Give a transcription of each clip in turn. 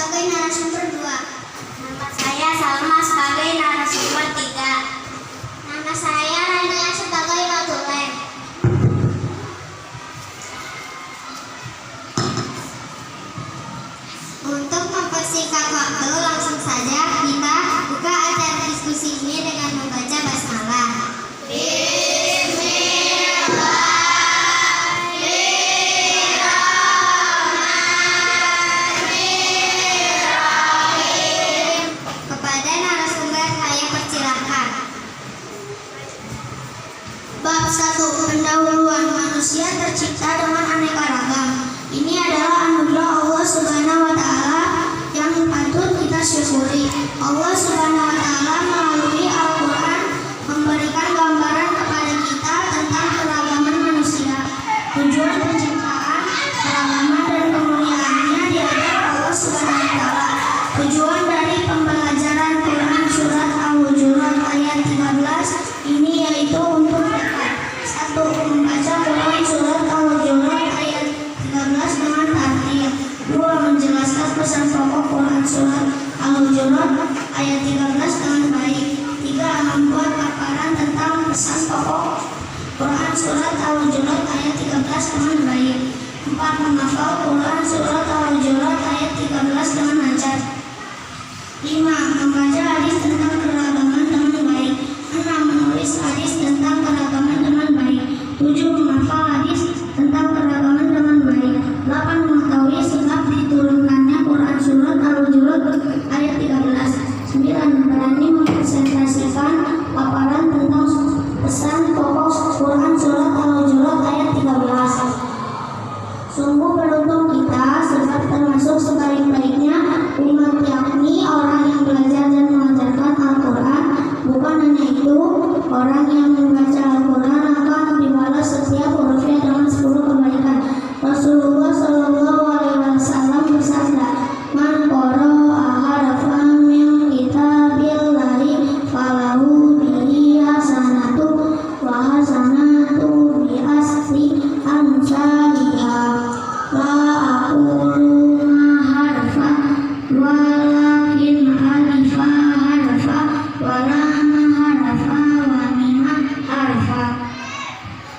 sebagai narasumber 2. Nama saya Salma sebagai narasumber 3. Nama saya Rania sebagai notulen. Untuk mempersingkat waktu, langsung saja kita buka acara diskusi ini dengan membaca basmalah. Kepada narasumber saya persilahkan. Bab 1. Pendahuluan manusia tercipta dengan aneka ragam. Ini adalah anugerah Allah Subhanahu wa Ta'ala yang patut kita syukuri. Allah Subhanahu wa Ta'ala melalui Al-Quran memberikan gambaran kepada kita tentang keragaman manusia. Tujuan penciptaan, keragaman dan kemuliaannya diajar Allah Subhanahu wa Ta'ala. Tujuan dari pembelajaran Quran surat Al-Hujurat ayat 13 ini yaitu untuk 1. Membaca Quran surat Al-Hujurat ayat 13 dengan tartil. 2. Menjelaskan pesan pokok Quran surat Al-Hujurat ayat 13 dengan baik. 3. Membuat paparan tentang pesan pokok Quran surat Al-Hujurat ayat 13 dengan baik. 4. Menghafal Quran surat Al-Hujurat ayat 13 dengan lancar. 5. Membaca hadis tentang keragaman dengan baik. 6. Menulis hadis tentang keragaman dengan baik. 7. Menghafal hadis tentang keragaman dengan baik. 8. Mengetahui sebab diturunkannya Quran surat Al-Hujurat ayat 13. 9. Berani mempresentasikan paparan tentang pesan pokok Quran surat Al-Hujurat ayat 13. Sungguh beruntung kita sebab termasuk sebaik-baiknya umat, yakni orang yang belajar dan mengajarkan Al-Quran. Bukan hanya itu, orang yang membaca Al-Quran akan dibalas setiap hurufnya dengan 10 kebaikan. Rasulullah Shallallahu Alaihi Wasallam bersabda, "Man qara'a harfan min kitabillahi falahu bihi hasanatu wa hasanatu bi asri amsalihha." La aqulu ma harfa walakin alifa harfa wa lam harfa wa mima harfa.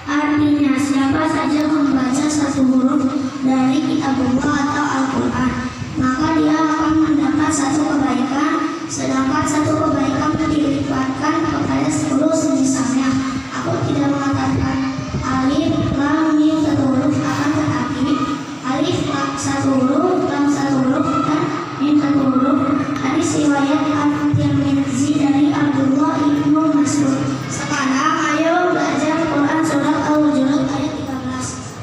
Artinya, siapa saja membaca satu huruf dari kitabullah atau Al-Quran, maka dia akan mendapat satu kebaikan, sedangkan satu kebaikan dilipatkan kepada 10 semisalnya. Aku tidak mengatakan alif, lam, mim satu huruf, akan tetapi alif satu huruf, lam satu huruf, dan mim satu huruf. Hadis riwayat At-Tirmidzi dari Abdullah ibnu Mas'ud. Sekarang ayo belajar Quran surat Al-Hujurat ayat 13.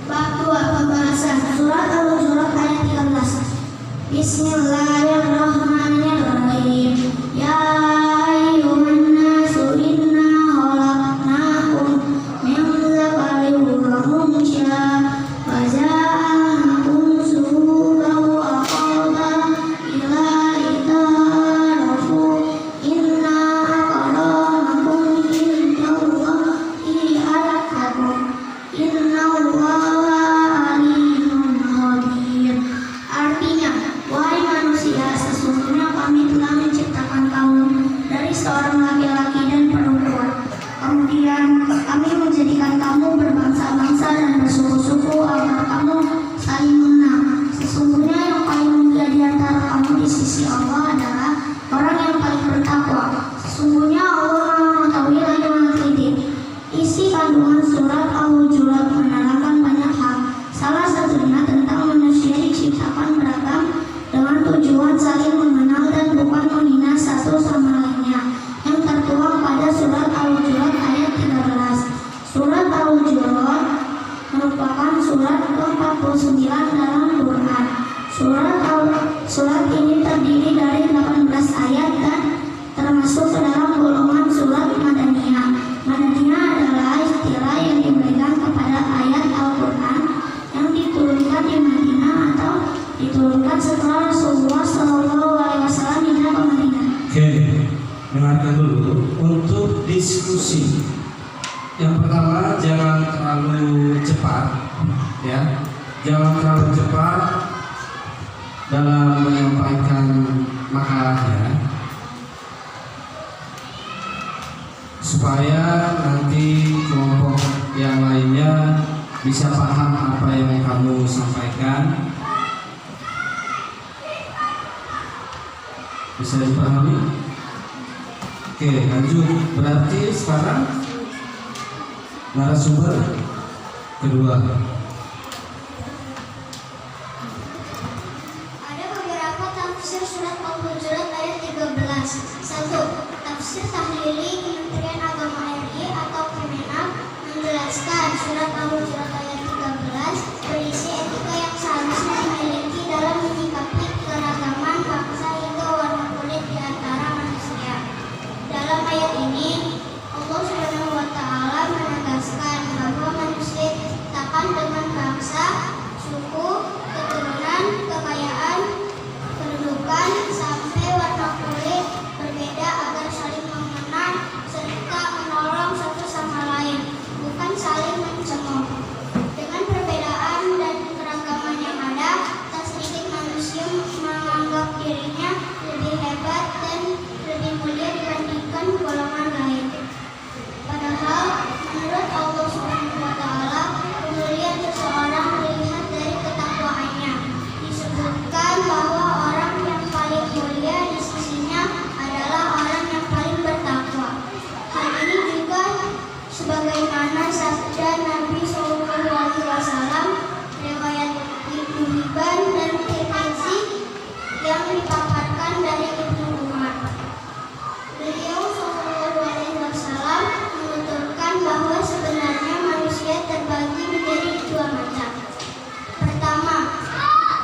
Bab 2. Pembahasan surat Al-Hujurat ayat 13. Bismillahirrahmanirrahim. Ya ayyuhan nasu inna khalaqnakum min dzakarin wa untha wa ja'alnakum shu'uban wa qabaila lita'arafu inna akramakum indallahi atqakum innallaha alimun khabir. Artinya, wahai manusia, sesungguhnya kami telah menciptakan kamu dari seorang laki-laki dan perempuan. Kemudian kami menjadikan kamu berbangsa-bangsa dan bersuku-suku agar kamu saling mengenal. Sesungguhnya yang paling mulia di antara kamu di sisi Allah adalah orang yang paling bertakwa. Sesungguhnya Allah Maha mengetahui lagi Maha teliti. Isi kandungan surat Al-Hujurat menerangkan banyak hal. Salah satunya tentang manusia diciptakan beragam dengan tujuan saling mengenal dan bukan menghina satu sama lainnya, yang tertuang pada surat Al-Hujurat ayat 13. Surat Al-Hujurat merupakan surat ke-49 dalam Quran. Surat ini terdiri dari 18 ayat dan termasuk ke dalam golongan surat Madaniyah. Madaniyah adalah istilah yang diberikan kepada ayat Al-Quran yang diturunkan di Madinah atau diturunkan setelah Rasulullah Shallallahu Alaihi Wasallam hijrah ke Madinah. Oke, dengarkan dulu untuk diskusi. Yang pertama, jangan terlalu cepat, ya. Jangan terlalu cepat. dalam menyampaikan makalahnya supaya nanti kelompok yang lainnya bisa paham apa yang kamu sampaikan. Bisa dipahami? Oke, lanjut. Berarti sekarang narasumber kedua. Ada beberapa tafsir surat Al-Hujurat ayat 13. 1. Tafsir Tahlili Kementerian Agama RI atau Kemenak menjelaskan surat Al-Hujurat ayat 13 berisi etika yang seharusnya dimiliki dalam menyikapi keragaman bangsa hingga warna kulit di antara manusia. Dalam ayat ini, Allah Subhanahu wa Ta'ala menegaskan bahwa manusia diciptakan dengan bangsa, suku, keturunan, kekayaan, kedudukan, sampai warna kulit berbeda agar saling mengenal serta menolong satu sama lain, bukan saling mencemooh. Dengan perbedaan dan keragaman yang ada, tak sedikit manusia menganggap dirinya lebih hebat dan lebih mulia dibandingkan golongan lain. Padahal menurut Allah Subhanahu wa Ta'ala, kemuliaan seseorang dilihat dari ketakwaannya. Disebutkan bahwa orang yang paling mulia di sisinya adalah orang yang paling bertakwa. Hal ini juga sebagaimana sabda Nabi SAW riwayat Ibnu Hibban dan Tirmizi yang dipaparkan dari Ibnu Umar. Beliau SAW menuturkan bahwa sebenarnya manusia terbagi menjadi dua macam. Pertama,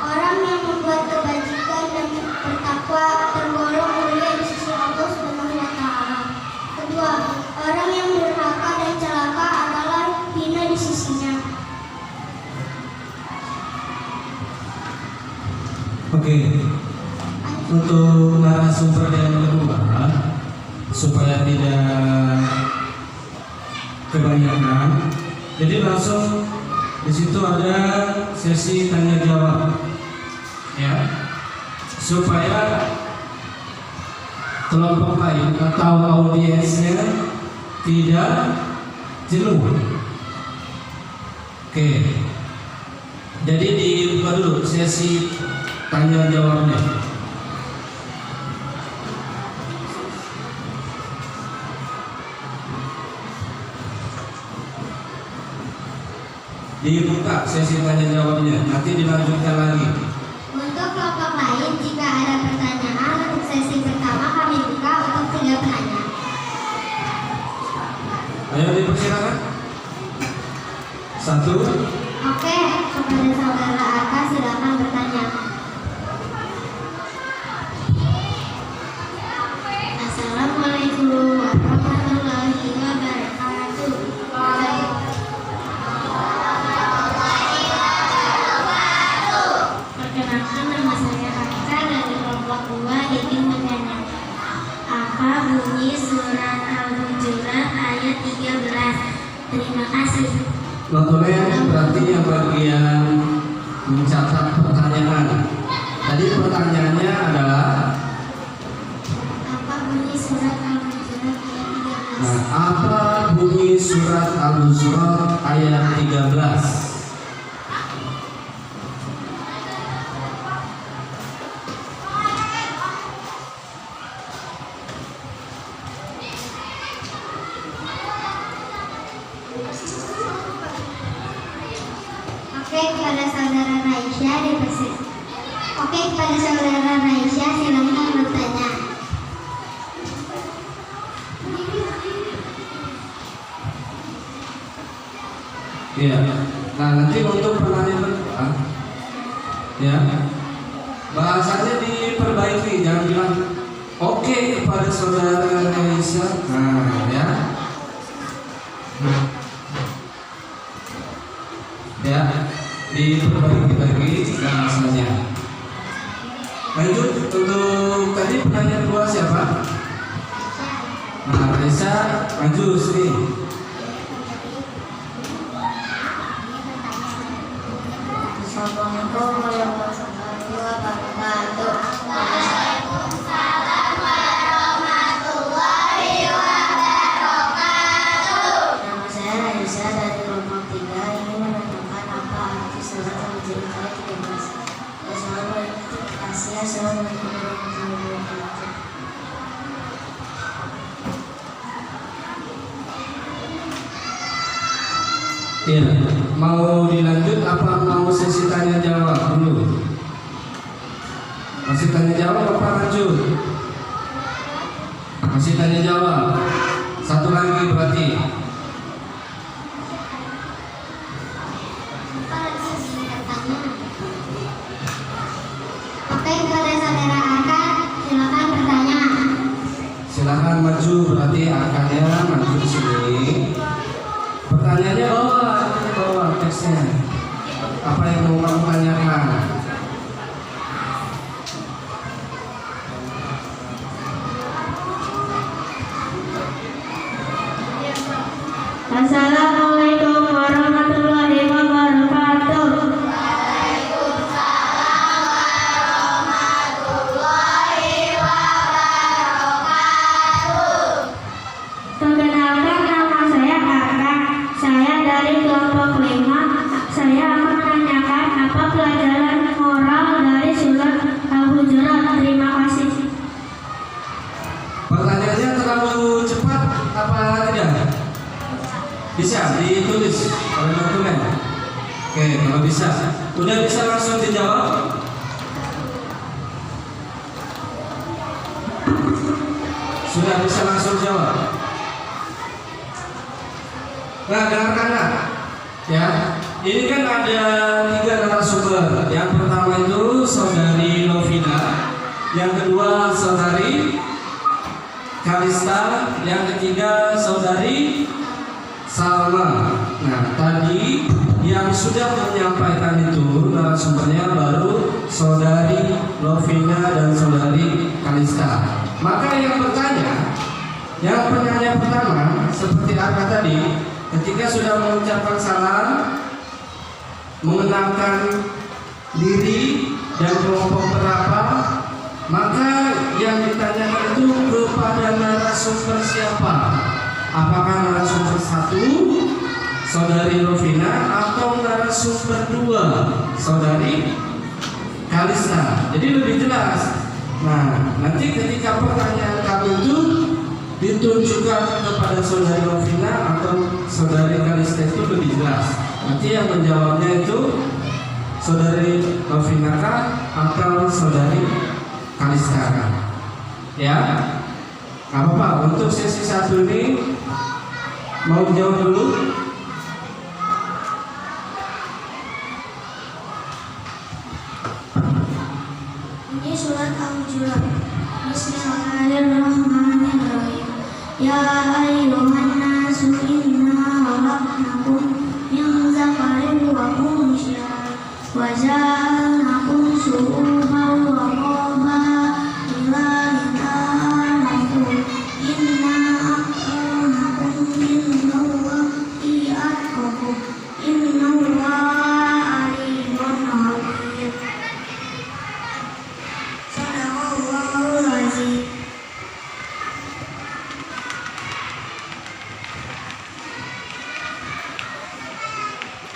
orang yang membuat kebajikan dan bertakwa tergolong mulia di sisi Allah Subhanahu wa Ta'ala. Kedua, orang yang durhaka dan celaka adalah hina di sisinya. Oke. Untuk narasumber yang kedua, supaya tidak kebanyakan, jadi langsung di situ ada sesi tanya jawab, ya, supaya kelompok lain atau audiensnya tidak jenuh. Oke, jadi dibuka dulu sesi tanya jawabnya. Dibuka sesi tanya jawabnya, nanti dilanjutkan lagi. Untuk kelompok lain, jika ada pertanyaan untuk sesi pertama kami buka untuk 3 penanya. Ayo dipersilakan. 1. Oke, kepada saudara Arka silakan bertanya. Assalamualaikum warahmatullahi wabarakatuh. Perkenalkan, nama saya Arka dari kelompok 2 ingin bertanya. Apa bunyi surat Al-Hujurat ayat 13? Terima kasih. Notulen berarti yang bagian mencatat pertanyaan. Tadi pertanyaannya adalah Apa bunyi surat Al-Hujurat ayat 13? nah, apa bunyi surat Al-Hujurat ayat 13? Oke, kepada saudara Raisya dipersilakan. Oke, kepada saudara Raisya silakan bertanya. Iya. Nah, nanti untuk penanya kedua, ya, bahasanya diperbaiki, jangan bilang oke kepada saudara Raisa. Nah, ya. Ya, diperbaiki lagi bahasanya. Lanjut untuk tadi penanya kedua siapa? Nah, Raisa, maju sini. Assalamualaikum warahmatullahi wabarakatuh. ayat 13. Assalamualaikum warahmatullahi wabarakatuh. Iya, mau dilanjut apa mau sesi tanya jawab dulu? Masih tanya jawab apa lanjut? Masih tanya jawab. Satu lagi berarti. Oke, kepada saudara Aka, silakan bertanya. Silakan maju, berarti akannya maju di sini. Pertanyaannya bawa teksnya. Apa yang mau kamu tanyakan? Assalamualaikum warahmatullahi wabarakatuh. Perkenalkan, nama saya Aka. Saya dari kelompok 5. Saya akan menanyakan apa pelajaran moral dari surat Al-Hujurat. Terima kasih. Pertanyaannya terlalu cepat apa tidak? Bisa ditulis oleh dokumen. Oke, kalau bisa, udah bisa langsung dijawab. Sudah bisa langsung jawab. Nah, dengarkanlah. Ya, ini kan ada 3 narasumber. Yang pertama itu saudari Lovina, yang kedua saudari Kalista, yang ketiga saudari Salma. Nah, tadi yang sudah menyampaikan itu narasumbernya baru saudari Lovina dan saudari Kalista. Maka yang penanya pertama seperti Aka tadi, ketika sudah mengucapkan salam, mengenalkan diri dan kelompok berapa, maka yang ditanyakan itu kepada narasumber siapa? Apakah narasumber 1 saudari Lovina atau narasumber 2 saudari Kalista? Jadi lebih jelas. Nah, nanti ketika pertanyaan kamu itu ditunjukkan kepada saudari Lovina atau saudari Kalista itu lebih jelas. Nanti yang menjawabnya itu saudari Lovina kah atau saudari Kalista kah? Ya, nggak apa-apa. Untuk sesi 1 ini mau jawab dulu? Ini surat Al-Hujurat. Bismillahirrahmanirrahim. Ya ayyuhan nasu inna khalaqnakum min dzakarin wa unsha wa ja'alnakum syu'uban wa qabaila lita'arafu. Inna akramakum indallahi atqakum. Innallaha alimun hakim. Sadaqallahul azim.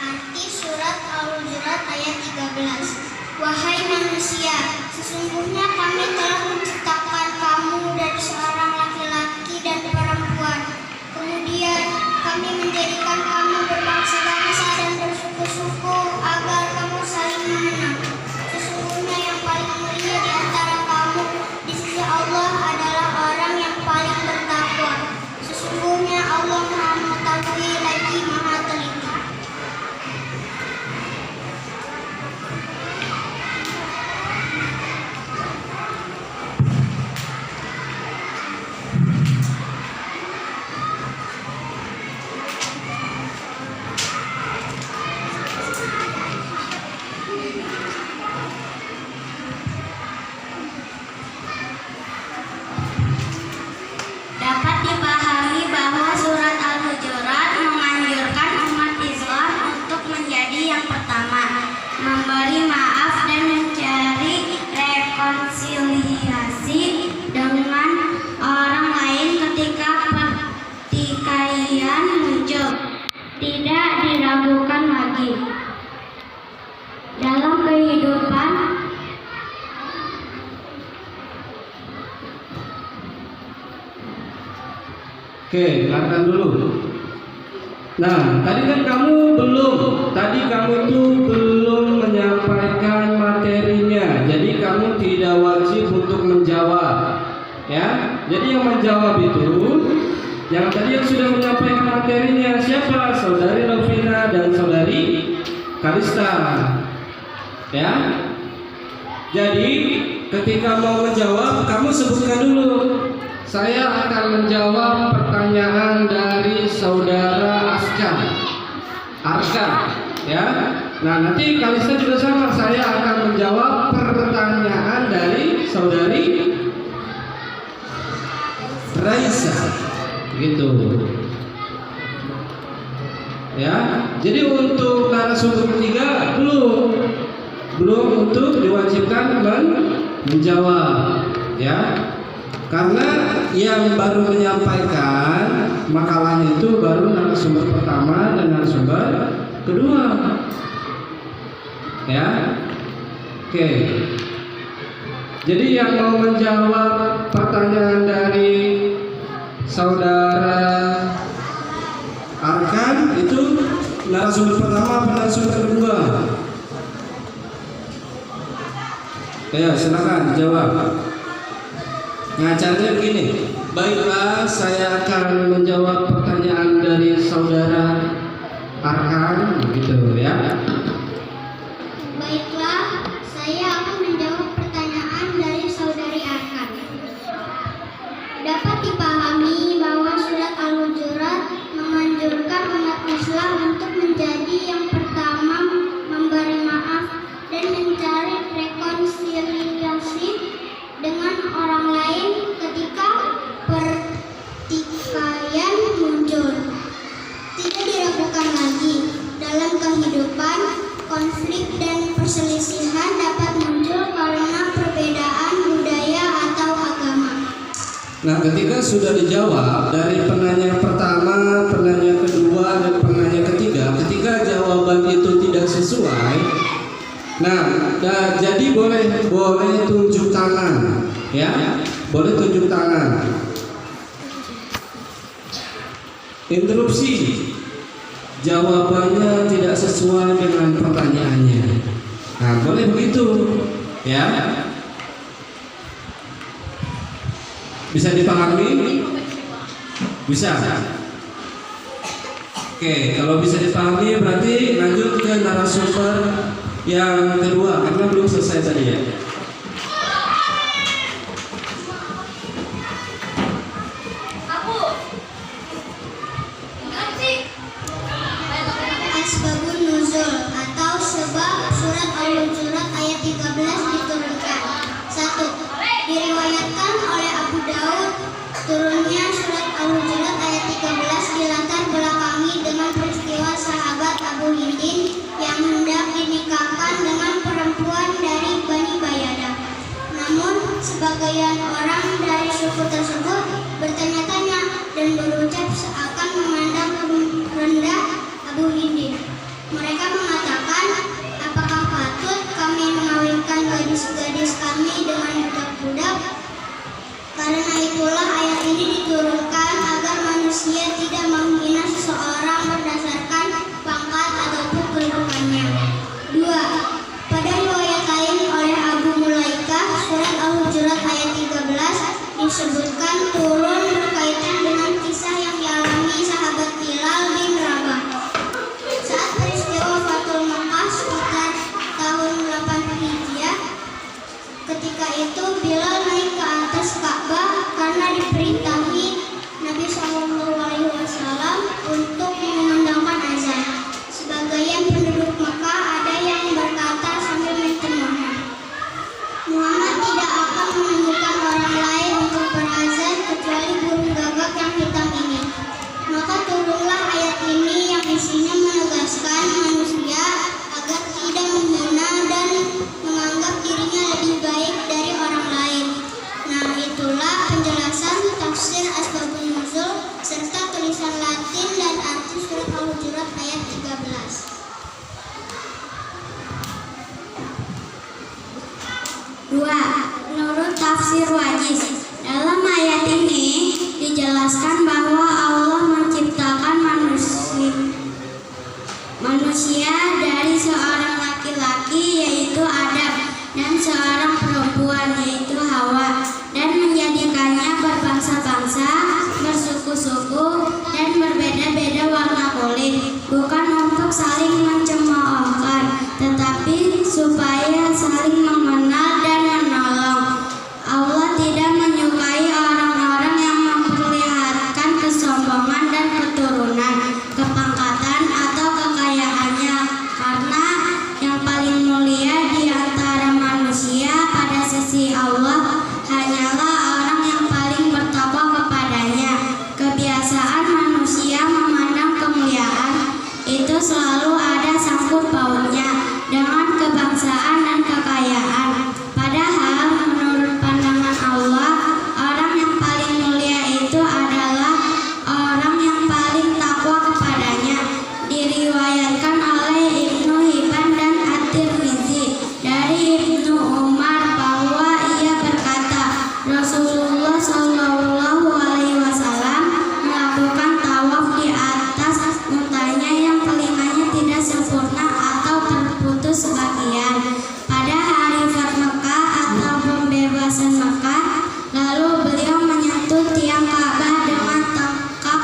Arti surat Al-Hujurat ayat 13. Wahai manusia, sesungguhnya kami telah menciptakan kamu dari seorang laki-laki dan perempuan. Kemudian kami menjadikan kamu berbangsa-bangsa dan bersuku-suku agar kamu saling mengenal. Sesungguhnya yang paling mulia di antara kamu di sisi Allah adalah orang yang paling bertakwa. Sesungguhnya Allah Maha Mengetahui lagi Maha Teliti. Dapat dipahami bahwa surat Al-Hujurat menganjurkan umat Islam untuk menjadi yang pertama, memberi maaf dan mencari rekonsiliasi dengan orang lain ketika pertikaian muncul. Tidak diragukan lagi. Dalam kehidupan. Oke, dengarkan dulu. Nah, tadi kan kamu tuh belum menyampaikan materinya. Jadi kamu tidak wajib untuk menjawab. Ya, jadi yang menjawab itu yang tadi yang sudah menyampaikan materinya siapa? Saudari Novina dan saudari Kalista. Ya. Jadi ketika mau menjawab, kamu sebutkan dulu. Saya akan menjawab pertanyaan dari saudara Arka, ya. Nah, nanti Kalista juga sama. Saya akan menjawab pertanyaan dari saudari Raisa, gitu. Ya. Jadi untuk narasumber ketiga belum untuk diwajibkan menjawab, ya. Karena yang baru menyampaikan makalahnya itu baru narasumber pertama dan narasumber kedua. Ya. Oke. Jadi yang mau menjawab pertanyaan dari saudara Arkan itu narasumber pertama atau narasumber kedua? Ya, silakan jawab. Nah, caranya begini. Baiklah, saya akan menjawab pertanyaan dari saudara Arkan, gitu ya. Baiklah, saya akan menjawab pertanyaan dari saudari Arkan. Dapat dipahami bahwa surat Al-Hujurat menganjurkan umat Islam untuk menjadi yang pertama memberi maaf dan mencari rekonsiliasi dengan orang lain ketika pertikaian muncul. Tidak diragukan lagi, dalam kehidupan, konflik dan perselisihan dapat muncul karena perbedaan budaya atau agama. Nah, ketika sudah dijawab dari penanya pertama, penanya kedua, dan penanya ketiga, ketika jawaban itu tidak sesuai, jadi boleh tunjuk tangan, ya, boleh tunjuk tangan. Interupsi, jawabannya tidak sesuai dengan pertanyaannya. Nah, boleh begitu, ya. Bisa dipahami? Bisa. Oke, kalau bisa dipahami berarti lanjut ke narasumber yang kedua karena belum selesai tadi ya. Asbabun nuzul atau sebab surat Al-Hujurat ayat 13 diturunkan. 1. Diriwayatkan oleh Abu Daud turunnya surat Al-Hujurat ayat 13 dilatar belakangi dengan peristiwa sahabat Abu Hindin yang hendak dinikahkan dengan perempuan dari Bani Bayadah. Namun sebagian orang dari suku tersebut bertanya-tanya dan berucap seakan memandang rendah Abu Hindin. Mereka mengatakan, apakah patut kami mengawinkan gadis-gadis kami dengan budak-budak? Karena itulah ayat ini diturunkan agar manusia tidak menghina seseorang berdasarkan pangkat ataupun kedudukannya. 2. Pada riwayat lain oleh Abu Mulaikah, surat Al-Hujurat ayat 13 disebutkan turun berkaitan dengan kisah yang dialami sahabat Bilal bin Rabah. Saat peristiwa Fathul Makkah sekitar tahun 8 Hijriah, ketika itu Bilal naik ke atas Ka'bah karena diperintahi Nabi SAW 2. Menurut tafsir Wajiz, dalam ayat ini dijelaskan bahwa Allah menciptakan manusia dari seorang laki-laki yaitu Adam dan seorang perempuan yaitu Hawa, dan menjadikannya berbangsa-bangsa, bersuku-suku, dan berbeda-beda warna kulit, bukan untuk saling mencemoohkan, tetapi supaya saling mengenal dan menolong. Allah tidak menyukai orang-orang yang memperlihatkan kesombongan dan keturunan, kepangkatan, atau kekayaannya, karena yang paling mulia di antara manusia pada sisi Allah hanyalah orang yang paling bertakwa kepadanya. Kebiasaan manusia memandang kemuliaan itu selalu ada sangkut pautnya dengan kebangsaan dan kekayaan. Padahal menurut pandangan Allah, orang yang paling mulia itu adalah orang yang paling takwa kepadanya. Diriwayatkan oleh Ibnu Hibban dan At-Tirmizi dari Ibnu Umar bahwa ia berkata, Rasulullah Shallallahu Alaihi Wasallam melakukan tawaf di atas untanya yang telinganya tidak sempurna atau terputus sebagian pada hari Fat Mekah atau pembebasan Mekah. Lalu beliau menyentuh tiang Ka'bah dengan tongkat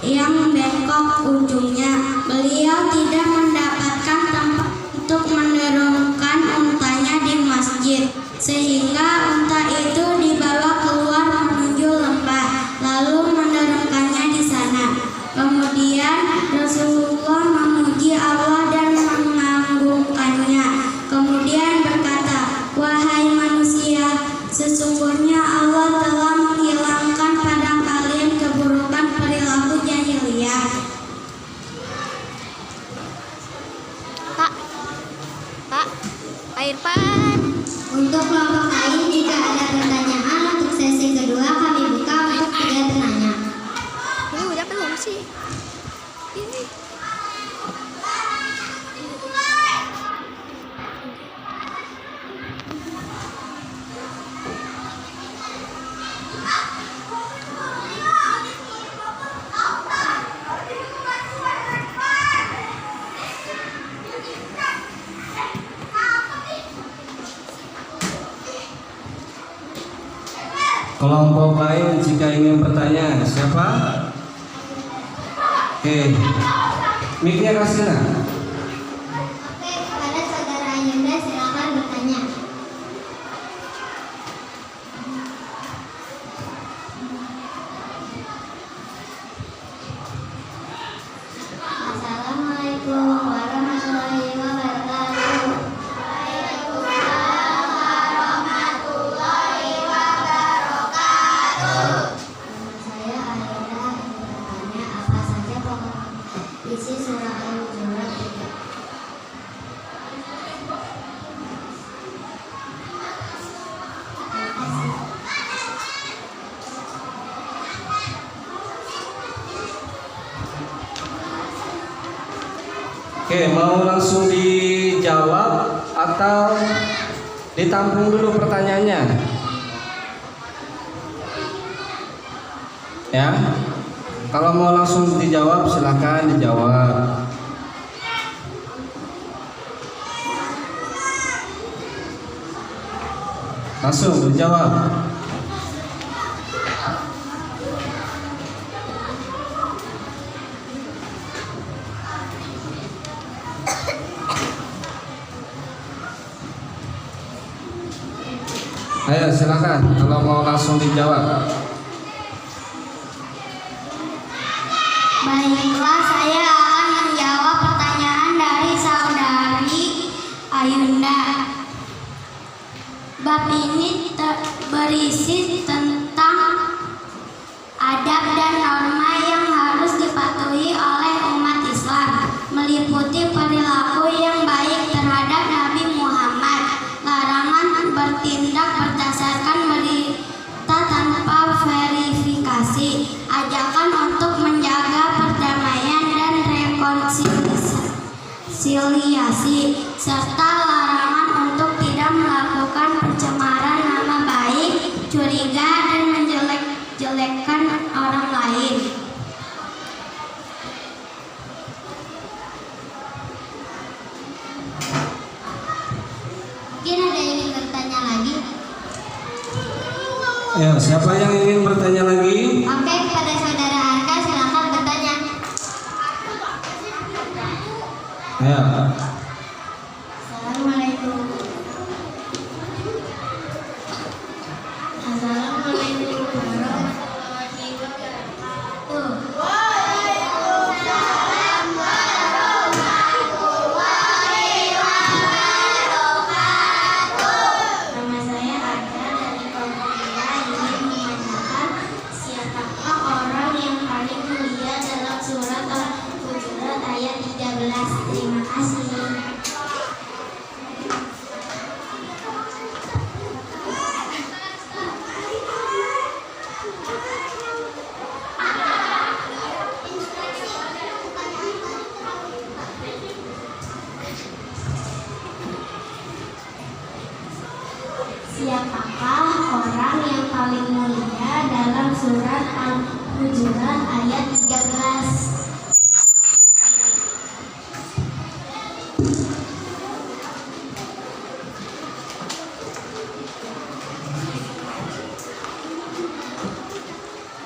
yang bengkok ujungnya. Beliau tidak mendapatkan tempat untuk menurunkan untanya di masjid, sehingga unta itu dibawa keluar menuju lembah, lalu menurunkannya di sana. Kemudian Rasulullah memuji Allah dan mengagungkannya. Kemudian berkata, wahai manusia, sesungguhnya Allah telah menghilangkan pada kalian keburukan perilaku jahiliyah. Pak, air pan. Untuk kelompok lain, jika ada pertanyaan untuk sesi kedua, kami buka untuk 3 penanya. Ini udah belum sih? Ini. Kelompok lain jika ingin bertanya, siapa? Oke, mic-nya kasih nah. Oke, kepada saudara Ayunda silakan bertanya. Assalamualaikum warahmatullahi wabarakatuh. Nama saya Ayunda. Bertanya apa saja pokok isi surah Al-Hujurat 3. Terima kasih. Oke, mau langsung dijawab atau ditampung dulu pertanyaannya? Ya, kalau mau langsung dijawab silakan dijawab. Langsung dijawab. Ayo silakan kalau mau langsung dijawab. Baiklah, saya akan menjawab pertanyaan dari saudari Ayunda. Bab ini berisi tentang adab dan norma yang harus dipatuhi oleh umat Islam, meliputi perilaku yang baik terhadap Nabi Muhammad, larangan bertindak berdasarkan berita tanpa verifikasi, ajakan untuk menjaga perdamaian dan rekonsiliasi, serta larangan untuk tidak melakukan Ya, siapa yang ingin bertanya lagi? Oke, kepada saudara Arka silakan bertanya. Ya. Assalamualaikum. Assalamualaikum warahmatullahi wabarakatuh. Waalaikumsalam warahmatullahi wabarakatuh. Nama saya Arka dari Kompulia ingin menanyakan siapakah orang yang paling mulia dalam surat Al-Hujurat ayat 13. Terima kasih. Siapakah orang yang paling mulia dalam surat Al-Hujurat ayat 13?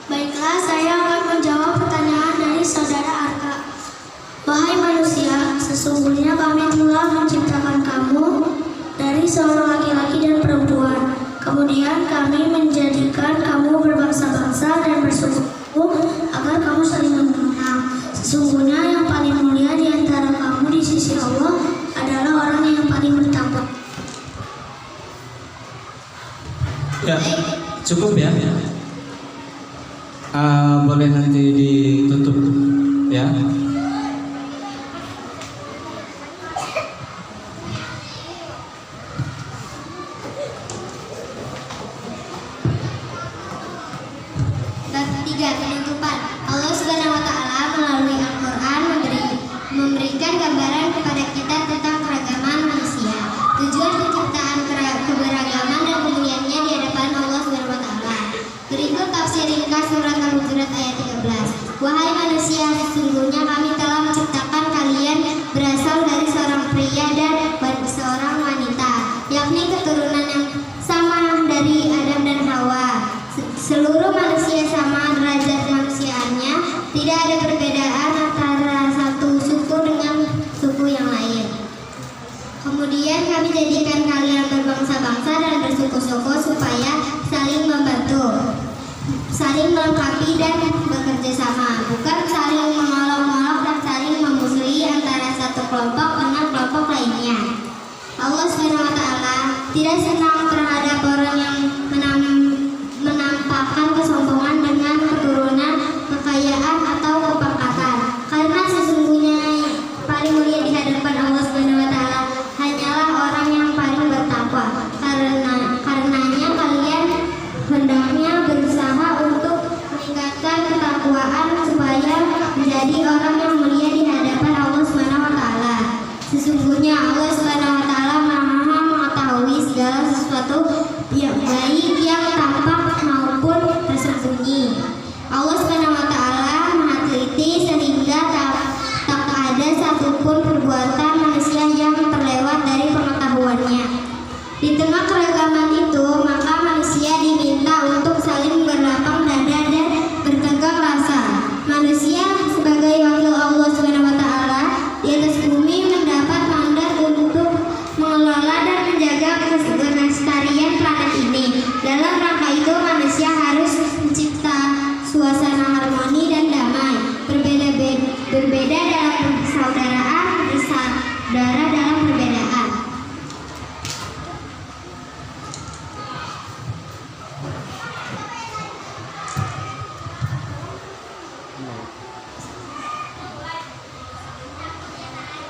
Baiklah, saya akan menjawab pertanyaan dari saudara Arka. Wahai manusia, sesungguhnya kami telah menciptakan kamu dari seorang laki-laki dan perempuan. Kemudian kami menjadikan kamu berbangsa-bangsa dan bersuku agar kamu saling mengenal. Sesungguhnya yang paling mulia di antara kamu di sisi Allah adalah orang yang paling bertakwa. Ya, cukup ya. Boleh nanti ditutup ya. Tiga, penutupan. Allah Subhanahu wa Ta'ala melalui Al-Quran memberikan gambaran kepada kita tentang keragaman manusia. Tujuan penciptaan keberagaman dan kemuliaannya di hadapan Allah Subhanahu wa Ta'ala. Berikut tafsir ringkas surat Al-Hujurat ayat 13. Wahai manusia, sesungguhnya kami telah menciptakan kalian berasal dari seorang pria dan seorang wanita, yakni keturunan yang sama dari Adam dan Hawa. Seluruh manusia sama derajat manusiaannya, tidak ada perbedaan antara satu suku dengan suku yang lain. Kemudian kami jadikan kalian berbangsa-bangsa dan bersuku-suku supaya saling membantu, saling melengkapi dan bekerja sama, bukan saling mengolok-olok dan saling memusuhi antara satu kelompok dengan kelompok lainnya. Allah Subhanahu wa Ta'ala tidak senang terhadap orang yang menampakkan kesombongan dengan keturunan, kekayaan atau kepangkatan, karena sesungguhnya paling mulia di hadapan Allah Subhanahu wa Ta'ala hanyalah orang yang paling bertakwa. Karenanya kalian hendaknya berusaha untuk meningkatkan ketakwaan supaya menjadi orang yang mulia di hadapan Allah Subhanahu wa Ta'ala. Sesungguhnya Allah Subhanahu wa Ta'ala Maha mengetahui segala sesuatu yang baik yang tampak maupun tersembunyi. Allah Subhanahu wa Ta'ala Maha teliti sehingga tak ada satupun perbuatan manusia yang terlewat dari pengetahuannya. Di tengah keragaman itu, maka manusia diminta untuk saling berlapang dada dan bertegang rasa. Manusia sebagai wakil Allah Subhanahu wa Ta'ala di atas bumi mendapat mandat untuk mengelola dan menjaga kelestarian planet ini. Dalam rangka itu, manusia harus mencipta suasana harmoni dan damai, berbeda dalam persaudaraan, bersaudara dalam perbedaan.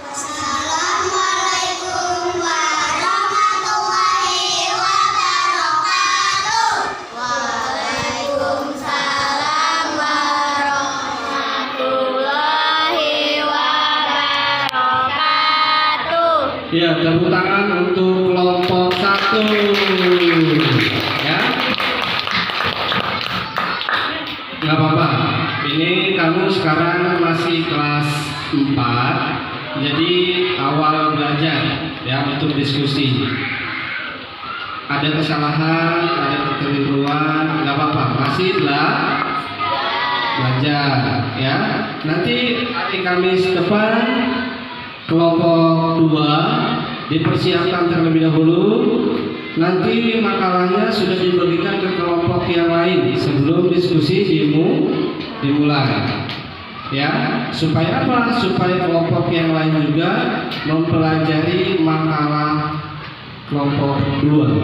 Assalamualaikum warahmatullahi wabarakatuh. Waalaikumsalam warahmatullahi wabarakatuh. Ya, tepuk tangan untuk kelompok 1. Ya. Nggak apa-apa. Ini kamu sekarang masih kelas 4. Jadi awal belajar ya untuk diskusi. ada kesalahan, ada kekeliruan, nggak apa-apa, masih belajar ya. Nanti hari Kamis depan kelompok 2 dipersiapkan terlebih dahulu. Nanti makalahnya sudah dibagikan ke kelompok yang lain sebelum diskusi dimulai. Ya, supaya apa? Supaya kelompok yang lain juga mempelajari makalah kelompok 2.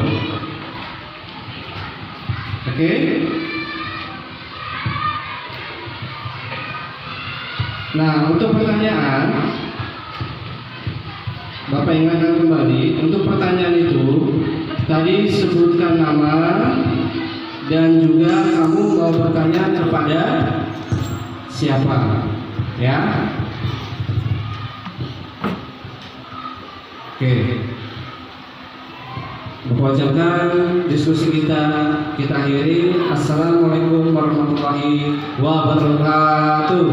Oke? Nah, untuk pertanyaan, Bapak ingatkan kembali, untuk pertanyaan itu tadi sebutkan nama dan juga kamu mau bertanya kepada siapa, ya? Oke. Bapak ucapkan diskusi kita akhiri. Assalamualaikum warahmatullahi wabarakatuh.